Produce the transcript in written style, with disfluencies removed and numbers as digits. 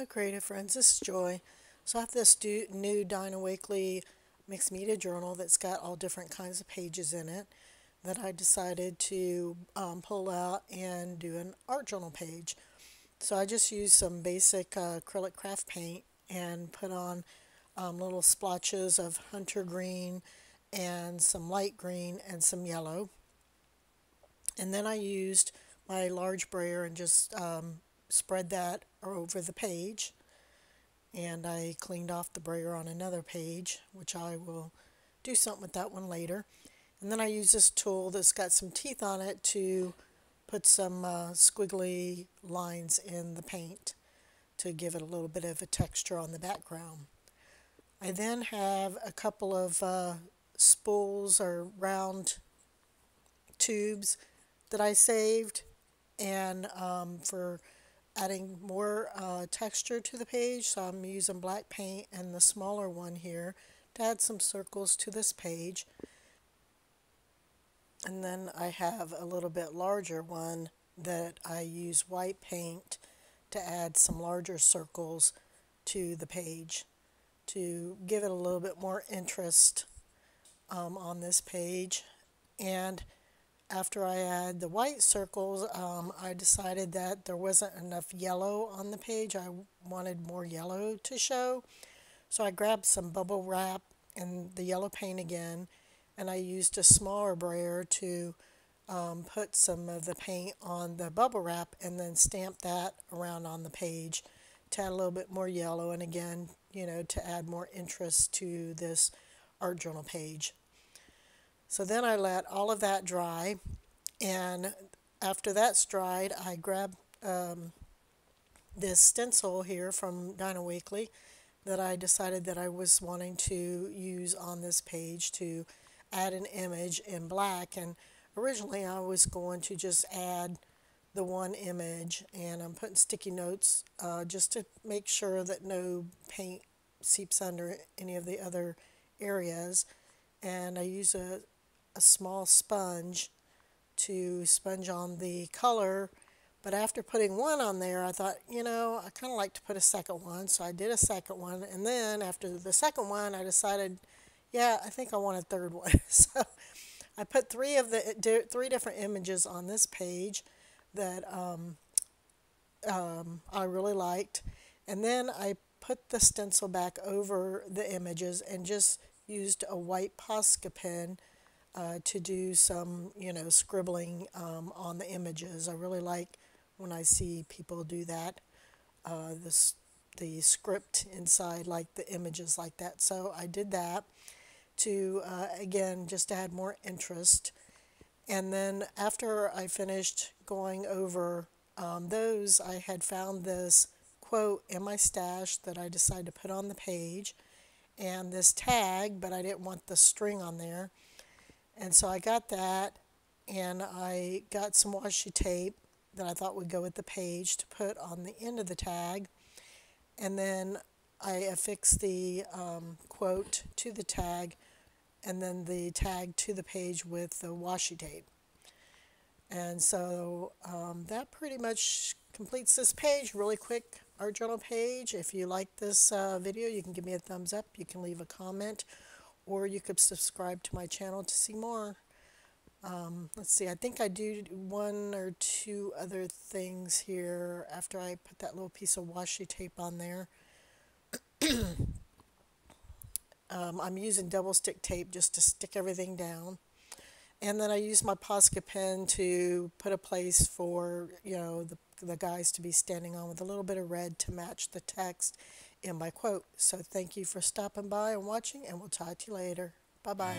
Hello creative friends, this is Joy. So I have this new Dinah Wakely mixed media journal that's got all different kinds of pages in it that I decided to pull out and do an art journal page. So I just used some basic acrylic craft paint and put on little splotches of hunter green and some light green and some yellow. And then I used my large brayer and just spread that over the page. And I cleaned off the brayer on another page, which I will do something with that one later. And then I use this tool that's got some teeth on it to put some squiggly lines in the paint to give it a little bit of a texture on the background. I then have a couple of spools or round tubes that I saved, and for adding more texture to the page, so I'm using black paint and the smaller one here to add some circles to this page. And then I have a little bit larger one that I use white paint to add some larger circles to the page to give it a little bit more interest on this page. And after I add the white circles, I decided that there wasn't enough yellow on the page. I wanted more yellow to show. So I grabbed some bubble wrap and the yellow paint again, and I used a smaller brayer to put some of the paint on the bubble wrap and then stamp that around on the page to add a little bit more yellow, and again, to add more interest to this art journal page. So then I let all of that dry, and after that's dried, I grabbed this stencil here from Dinah Wakely that I decided that I was wanting to use on this page to add an image in black. And originally I was going to just add the one image, and I'm putting sticky notes just to make sure that no paint seeps under any of the other areas. And I use a small sponge to sponge on the color, but after putting one on there, I thought, I kind of like to put a second one, so I did a second one, and then after the second one, I decided, yeah, I think I want a third one. So I put three different images on this page that I really liked, and then I put the stencil back over the images and just used a white Posca pen to do some, scribbling on the images. I really like when I see people do that, the script inside, like the images like that. So I did that to, again, just to add more interest. And then after I finished going over those, I had found this quote in my stash that I decided to put on the page, and this tag, but I didn't want the string on there. And so I got that, and I got some washi tape that I thought would go with the page to put on the end of the tag. And then I affixed the quote to the tag, and then the tag to the page with the washi tape. And so that pretty much completes this page. Really quick art journal page. If you like this video, you can give me a thumbs up. You can leave a comment, or you could subscribe to my channel to see more. Let's see, I think I do one or two other things here after I put that little piece of washi tape on there. I'm using double stick tape just to stick everything down. And then I use my Posca pen to put a place for, the guys to be standing on with a little bit of red to match the text in my quote. So thank you for stopping by and watching, and we'll talk to you later. Bye-bye.